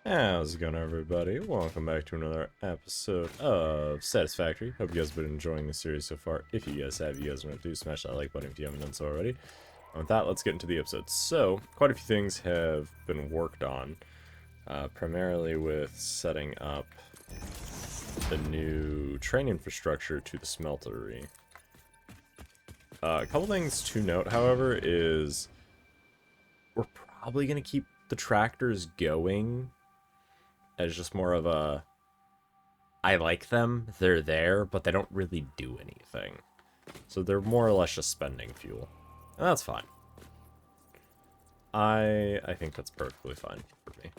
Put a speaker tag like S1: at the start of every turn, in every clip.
S1: How's it going, everybody? Welcome back to another episode of Satisfactory. Hope you guys have been enjoying the series so far. If you guys have, you guys know what to do. Smash that like button if you haven't done so already. And with that, let's get into the episode. So, quite a few things have been worked on, primarily with setting up the new train infrastructure to the smeltery. A couple things to note, however, is we're probably going to keep the tractors going as just more of a, I like them, they're there, but they don't really do anything. So they're more or less just spending fuel. And that's fine. I think that's perfectly fine for me.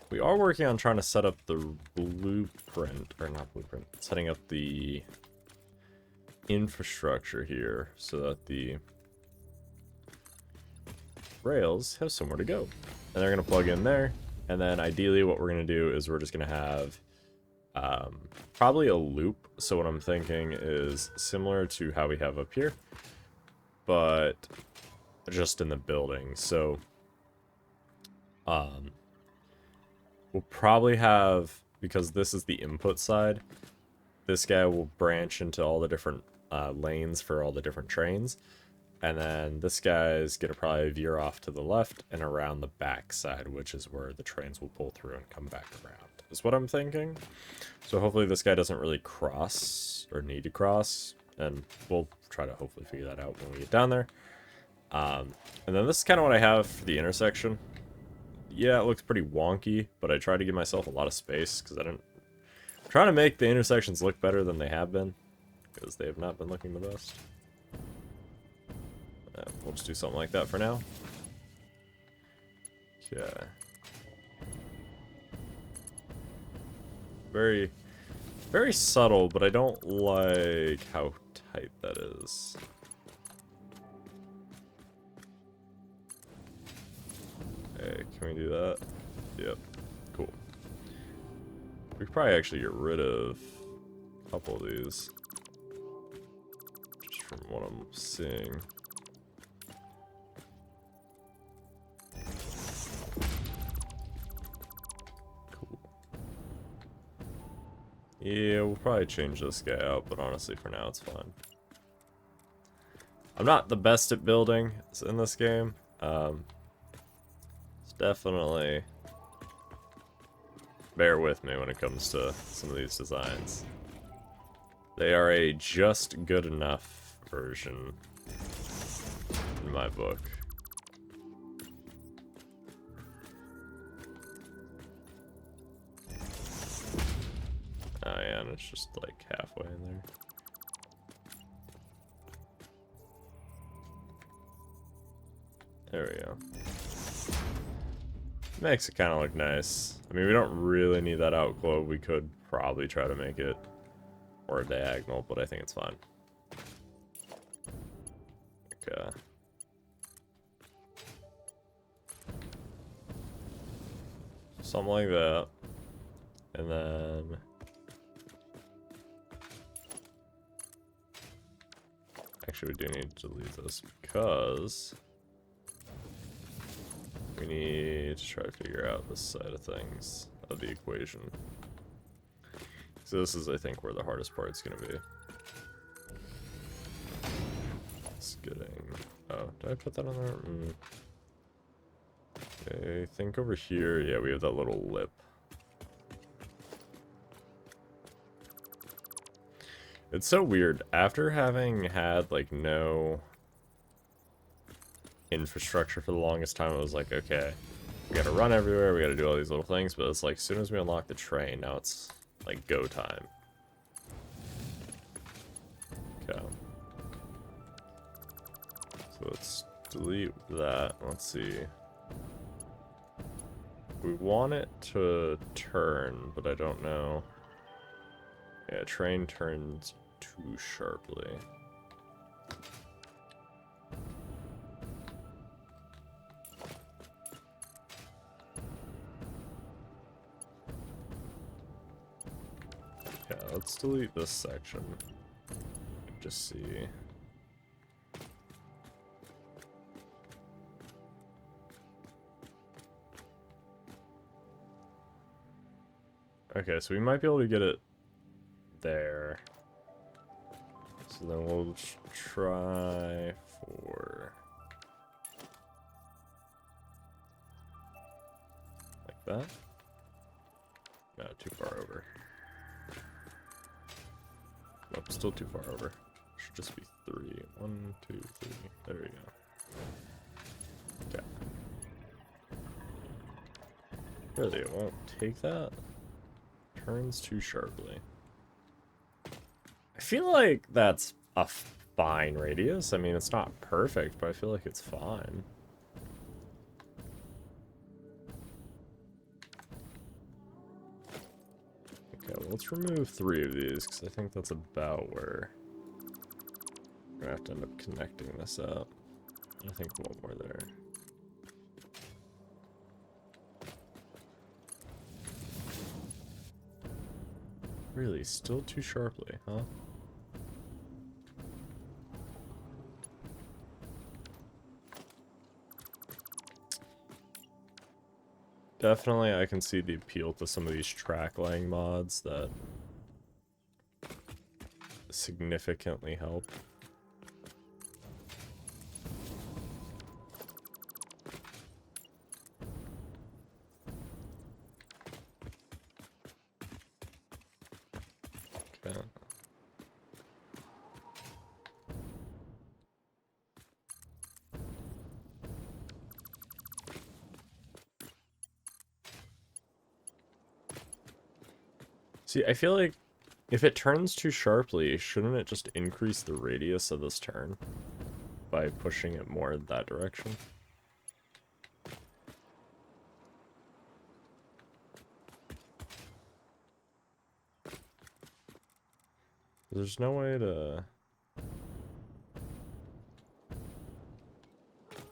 S1: We are working on trying to set up the blueprint, or not blueprint, setting up the infrastructure here so that the rails have somewhere to go. And they're going to plug in there. And then ideally what we're going to do is we're just going to have probably a loop. So what I'm thinking is similar to how we have up here, but just in the building. So we'll probably have, because this is the input side, this guy will branch into all the different lanes for all the different trains. And then this guy's going to probably veer off to the left and around the back side, which is where the trains will pull through and come back around, is what I'm thinking. So hopefully this guy doesn't really cross, or need to cross, and we'll try to hopefully figure that out when we get down there. And then this is kind of what I have for the intersection. Yeah, it looks pretty wonky, but I try to give myself a lot of space, because I'm trying to make the intersections look better than they have been, because they have not been looking the best. We'll just do something like that for now. Okay. Very, very subtle, but I don't like how tight that is. Okay, can we do that? Yep. Cool. We could probably actually get rid of a couple of these. Just from what I'm seeing. Yeah, we'll probably change this guy out, but honestly, for now, it's fine. I'm not the best at building in this game. It's definitely... bear with me when it comes to some of these designs. They are a just good enough version in my book. Oh yeah, and it's just like halfway in there. There we go. Makes it kind of look nice. I mean, we don't really need that outglow. We could probably try to make it more diagonal, but I think it's fine. Okay. Something like that. And then... actually, we do need to delete this because we need to try to figure out this side of things, of the equation. So this is, I think, where the hardest part's going to be. It's getting... oh, did I put that on there? Okay, I think over here, yeah, we have that little lip. It's so weird. After having had, like, no infrastructure for the longest time, it was like, okay, we gotta run everywhere, we gotta do all these little things, but it's like, as soon as we unlock the train, now it's, like, go time. Okay. So let's delete that. Let's see. We want it to turn, but I don't know. Yeah, train turns too sharply. Yeah, let's delete this section. Just see. Okay, so we might be able to get it there. So then we'll try for... like that? No, too far over. Nope, still too far over. Should just be 3. 1, 2, 3. There we go. Okay. Really, it won't take that? Turns too sharply. I feel like that's a fine radius. I mean, it's not perfect, but I feel like it's fine. Okay, well, let's remove 3 of these, because I think that's about where we're gonna have to end up connecting this up. I think one more there. Really, still too sharply, huh? Definitely, I can see the appeal to some of these track laying mods that significantly help. Okay. See, I feel like if it turns too sharply, shouldn't it just increase the radius of this turn by pushing it more in that direction? There's no way to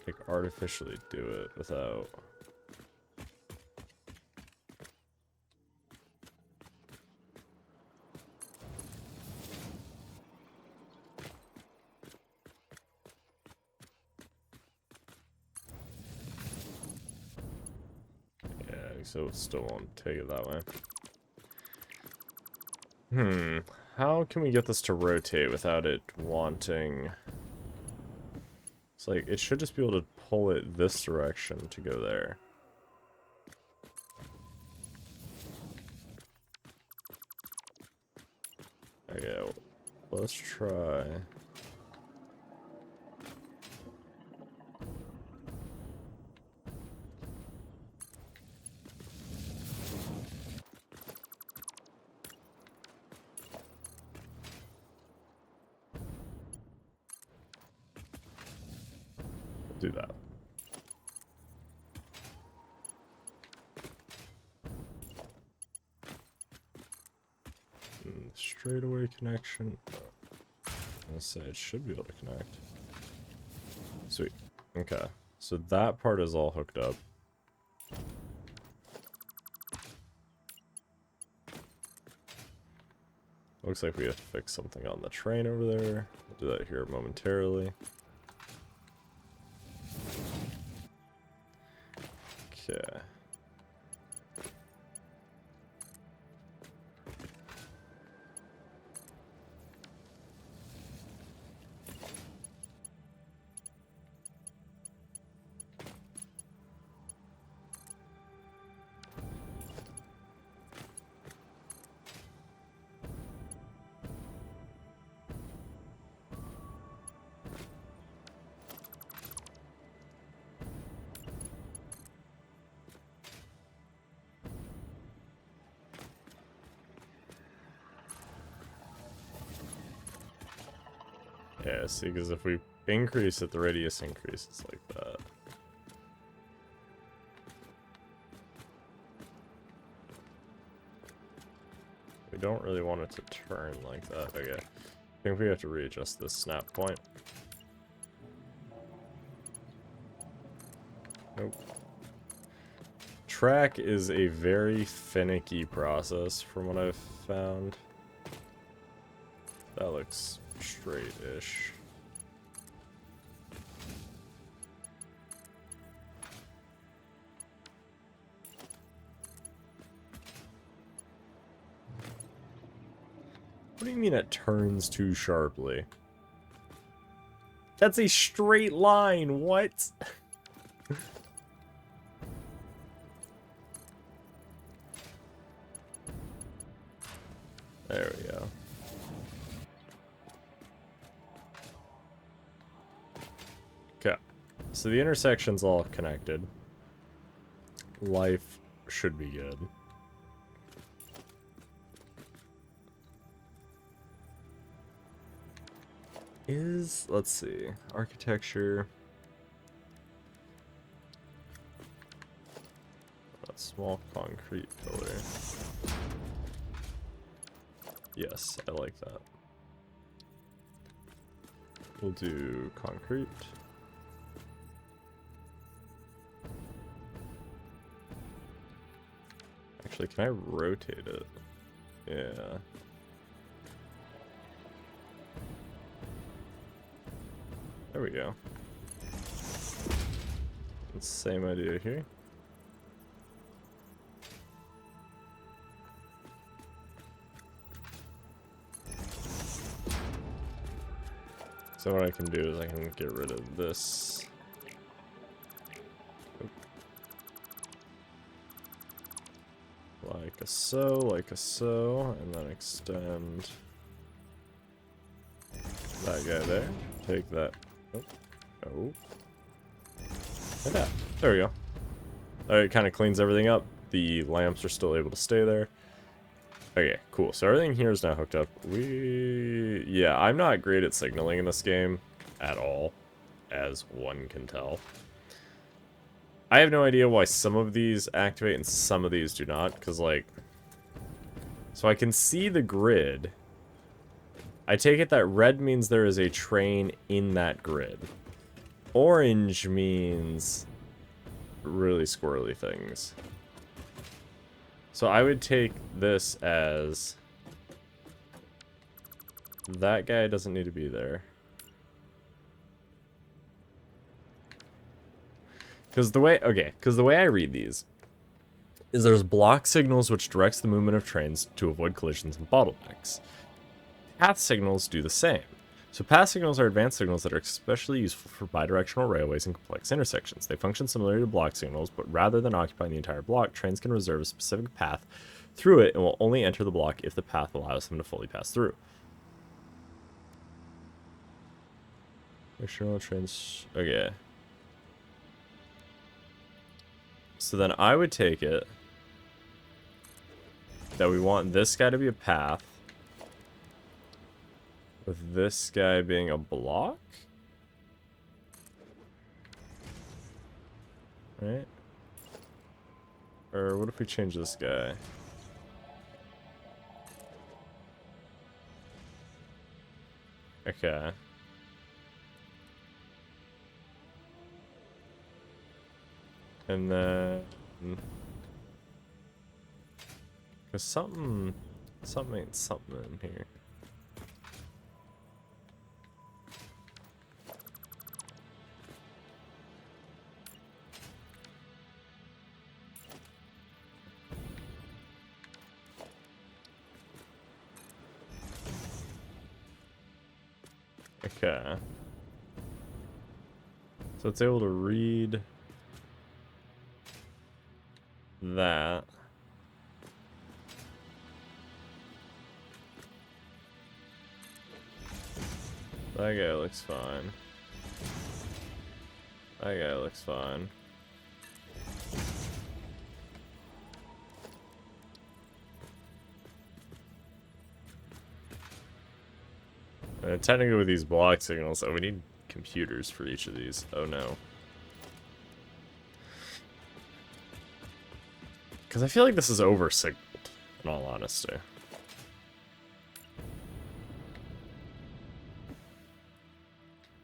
S1: like artificially do it without... So it still won't take it that way. How can we get this to rotate without it wanting... It's like, it should just be able to pull it this direction to go there. Okay, let's try... do that. Straightaway connection. Let's say it should be able to connect. Sweet. Okay. So that part is all hooked up. Looks like we have to fix something on the train over there. We'll do that here momentarily. Okay. Yeah, see, because if we increase it, the radius increases like that. We don't really want it to turn like that. Okay. I think we have to readjust this snap point. Nope. Track is a very finicky process from what I've found. That looks straight-ish. What do you mean it turns too sharply? That's a straight line, what? There we go. Okay. So the intersection's all connected. Life should be good. Let's see, architecture. A small concrete pillar. Yes, I like that. We'll do concrete. Actually, can I rotate it? Yeah. There we go. It's the same idea here. So what I can do is I can get rid of this. Like a so, and then extend that guy there. Take that. Oh. Like that. There we go. Alright, it kind of cleans everything up. The lamps are still able to stay there. Okay, cool. So everything here is now hooked up. Yeah, I'm not great at signaling in this game at all, as one can tell. I have no idea why some of these activate and some of these do not, because, like... So I can see the grid. I take it that red means there is a train in that grid. Orange means really squirrely things. So I would take this as... That guy doesn't need to be there. Because the way I read these is there's block signals which directs the movement of trains to avoid collisions and bottlenecks. Path signals do the same. So path signals are advanced signals that are especially useful for bidirectional railways and complex intersections. They function similarly to block signals, but rather than occupying the entire block, trains can reserve a specific path through it and will only enter the block if the path allows them to fully pass through. Directional trains... Okay. So then I would take it that we want this guy to be a path, with this guy being a block? Right? Or what if we change this guy? Okay. And then... Cause something ain't something in here. Okay. So it's able to read that. That guy looks fine. That guy looks fine. Technically with these block signals, oh, we need computers for each of these. Oh no. Because I feel like this is over-signaled, in all honesty.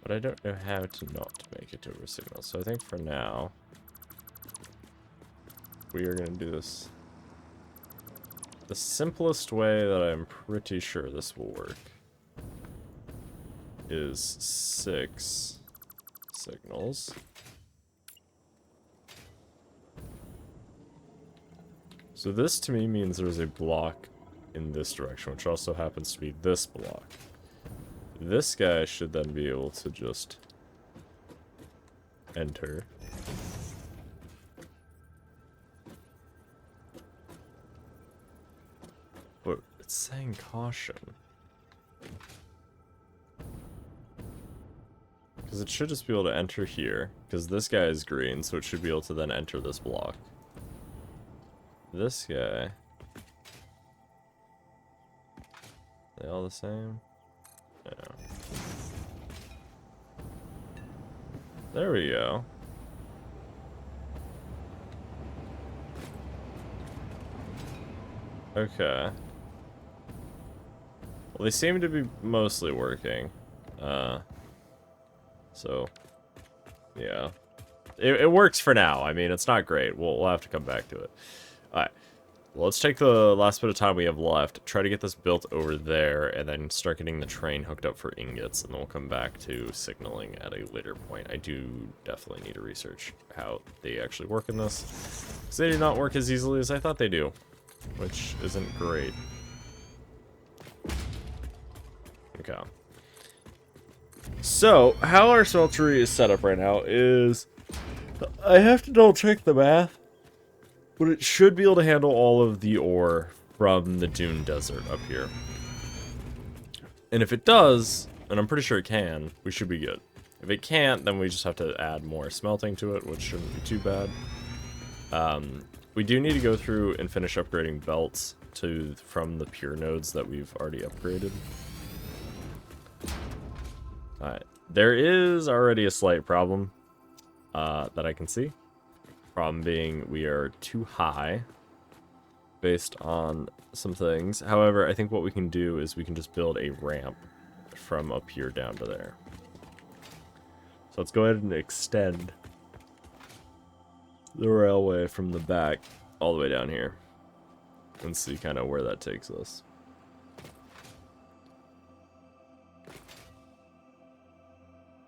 S1: But I don't know how to not make it over-signal. So I think for now, we are going to do this the simplest way that I'm pretty sure this will work. Is 6 signals. So this to me means there's a block in this direction, which also happens to be this block. This guy should then be able to just enter. But it's saying caution. Because it should just be able to enter here. Because this guy is green, so it should be able to then enter this block. This guy. They all the same? Yeah. There we go. Okay. Well, they seem to be mostly working. So, yeah. It works for now. I mean, it's not great. We'll have to come back to it. Alright. Well, let's take the last bit of time we have left, try to get this built over there, and then start getting the train hooked up for ingots, and then we'll come back to signaling at a later point. I do definitely need to research how they actually work in this, because they do not work as easily as I thought they do, which isn't great. Okay. So, how our smeltery is set up right now is... I have to double check the math, but it should be able to handle all of the ore from the Dune Desert up here. And if it does, and I'm pretty sure it can, we should be good. If it can't, then we just have to add more smelting to it, which shouldn't be too bad. We do need to go through and finish upgrading belts from the pure nodes that we've already upgraded. Alright, there is already a slight problem that I can see. Problem being, we are too high based on some things. However, I think what we can do is we can just build a ramp from up here down to there. So let's go ahead and extend the railway from the back all the way down here and see kind of where that takes us.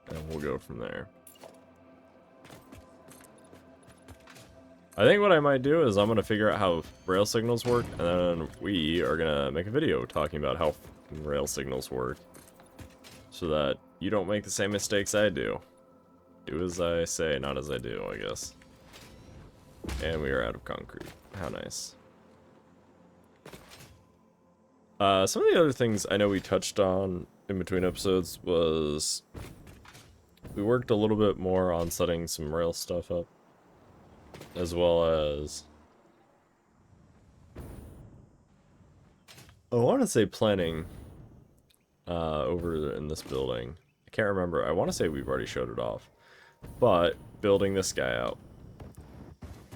S1: And we'll go from there. I think what I might do is I'm going to figure out how rail signals work, and then we are going to make a video talking about how rail signals work, so that you don't make the same mistakes I do. Do as I say, not as I do, I guess. And we are out of concrete. How nice. Some of the other things I know we touched on in between episodes was... we worked a little bit more on setting some rail stuff up, as well as... I want to say planning over in this building. I can't remember. I want to say we've already showed it off. But building this guy out.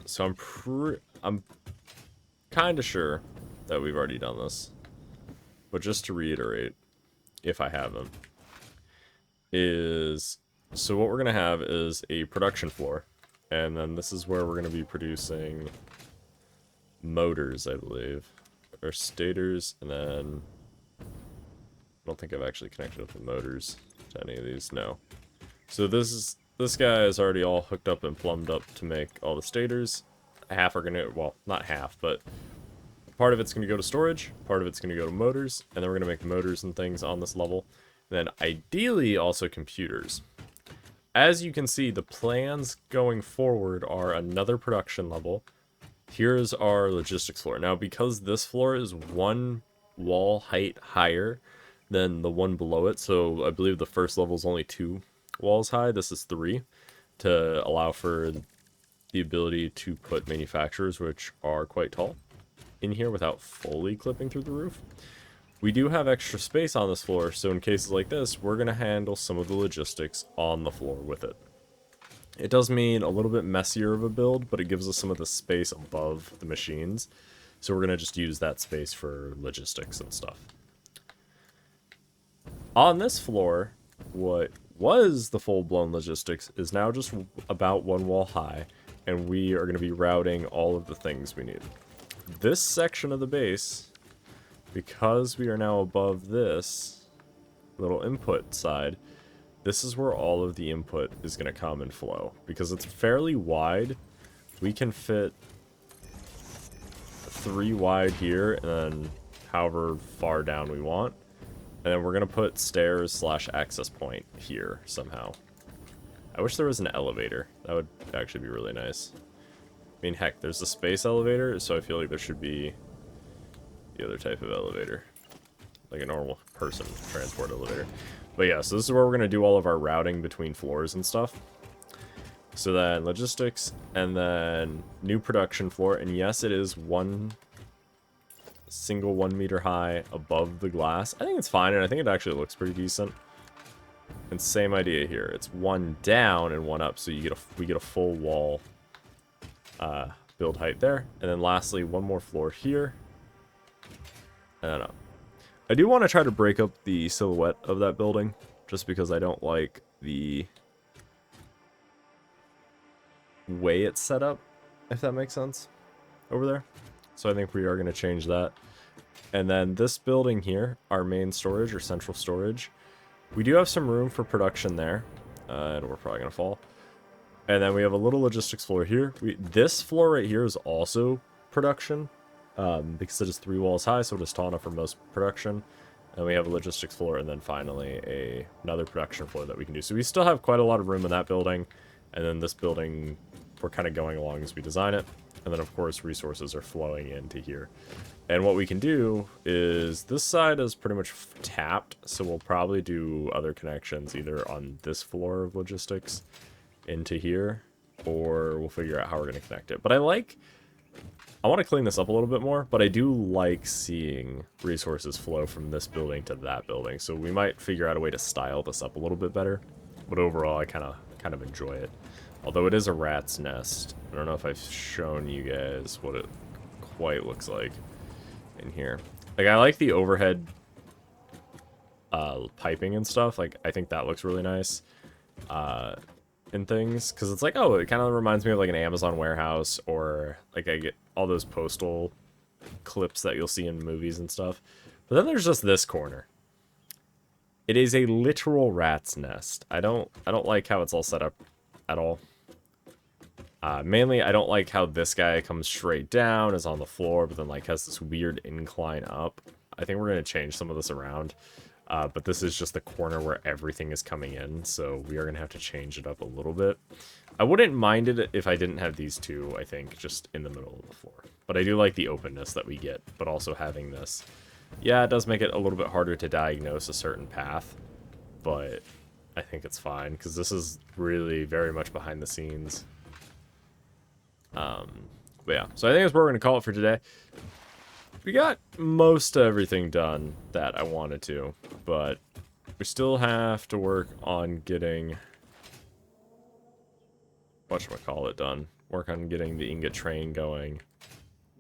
S1: So I'm kind of sure that we've already done this. But just to reiterate, if I haven't, is... so what we're going to have is a production floor. And then this is where we're going to be producing motors, I believe. Or stators, and then... I don't think I've actually connected up the motors to any of these, no. So this guy is already all hooked up and plumbed up to make all the stators. Half are going to, well, not half, but part of it's going to go to storage, part of it's going to go to motors, and then we're going to make motors and things on this level. And then ideally also computers. As you can see, the plans going forward are another production level. Here's our logistics floor. Now, because this floor is one wall height higher than the one below it, so I believe the first level is only 2 walls high, this is 3, to allow for the ability to put manufacturers, which are quite tall, in here without fully clipping through the roof. We do have extra space on this floor, so in cases like this, we're going to handle some of the logistics on the floor with it. It does mean a little bit messier of a build, but it gives us some of the space above the machines. So we're going to just use that space for logistics and stuff. On this floor, what was the full-blown logistics is now just about 1 wall high, and we are going to be routing all of the things we need. This section of the base... because we are now above this little input side, this is where all of the input is going to come and flow. Because it's fairly wide, we can fit 3 wide here, and then however far down we want. And then we're going to put stairs slash access point here somehow. I wish there was an elevator. That would actually be really nice. I mean, heck, there's a space elevator, so I feel like there should be the other type of elevator. Like a normal person transport elevator. But yeah, so this is where we're going to do all of our routing between floors and stuff. So then logistics, and then new production floor. And yes, it is one single 1 meter high above the glass. I think it's fine, and I think it actually looks pretty decent. And same idea here. It's one down and one up, so you get we get a full wall build height there. And then lastly, one more floor here. I don't know. I do want to try to break up the silhouette of that building, just because I don't like the way it's set up, if that makes sense, over there. So I think we are going to change that. And then this building here, our main storage or central storage, we do have some room for production there, and we're probably going to fall. And then we have a little logistics floor here. This floor right here is also production. Because it is 3 walls high, so it is tall enough for most production. And we have a logistics floor, and then finally another production floor that we can do. So we still have quite a lot of room in that building. And then this building, we're kind of going along as we design it. And then, of course, resources are flowing into here. And what we can do is this side is pretty much tapped, so we'll probably do other connections either on this floor of logistics into here, or we'll figure out how we're going to connect it. But I want to clean this up a little bit more, but I do like seeing resources flow from this building to that building. So we might figure out a way to style this up a little bit better. But overall, I kind of enjoy it. Although it is a rat's nest. I don't know if I've shown you guys what it quite looks like in here. Like, I like the overhead piping and stuff. Like, I think that looks really nice. And things, because it's like, oh, it kind of reminds me of like an Amazon warehouse, or like I get all those postal clips that you'll see in movies and stuff. But then there's just this corner. It is a literal rat's nest. I don't like how it's all set up at all. Mainly, I don't like how this guy comes straight down, is on the floor, but then like has this weird incline up. I think we're gonna change some of this around. But this is just the corner where everything is coming in, so we are going to have to change it up a little bit. I wouldn't mind it if I didn't have these two, I think, just in the middle of the floor. But I do like the openness that we get, but also having this. Yeah, it does make it a little bit harder to diagnose a certain path, but I think it's fine, because this is really very much behind the scenes. But yeah, so I think that's where we're going to call it for today. We got most everything done that I wanted to, but we still have to work on getting whatchamacallit done. Work on getting the ingot train going.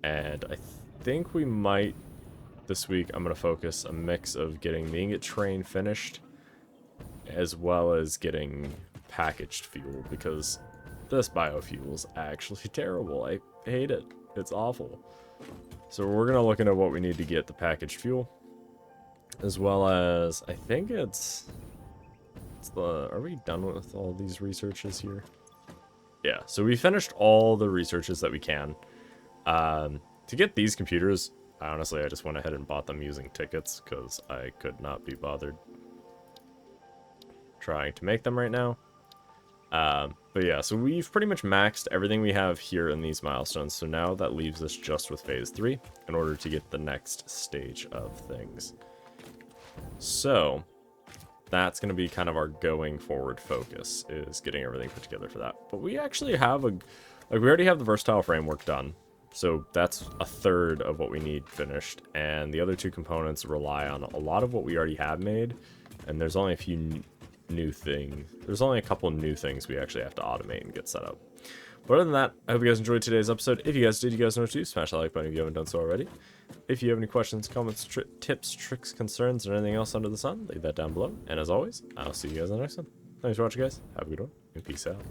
S1: And I think we might, this week, I'm going to focus a mix of getting the ingot train finished, as well as getting packaged fuel, because this biofuel is actually terrible. I hate it. It's awful. So we're going to look into what we need to get the packaged fuel, as well as, I think it's the, are we done with all these researches here? Yeah, so we finished all the researches that we can. To get these computers, honestly, I just went ahead and bought them using tickets, because I could not be bothered trying to make them right now. But yeah, so we've pretty much maxed everything we have here in these milestones. So now that leaves us just with phase 3 in order to get the next stage of things. So that's going to be kind of our going forward focus, is getting everything put together for that. But we actually have we already have the versatile framework done. So that's a third of what we need finished. And the other 2 components rely on a lot of what we already have made. And there's only a few new thing. There's only a couple new things we actually have to automate and get set up. But other than that, I hope you guys enjoyed today's episode. If you guys did, you guys know what to do. Smash that like button if you haven't done so already. If you have any questions, comments, tips, tricks, concerns, or anything else under the sun, leave that down below. And as always, I'll see you guys in the next one. Thanks for watching, guys. Have a good one, and peace out.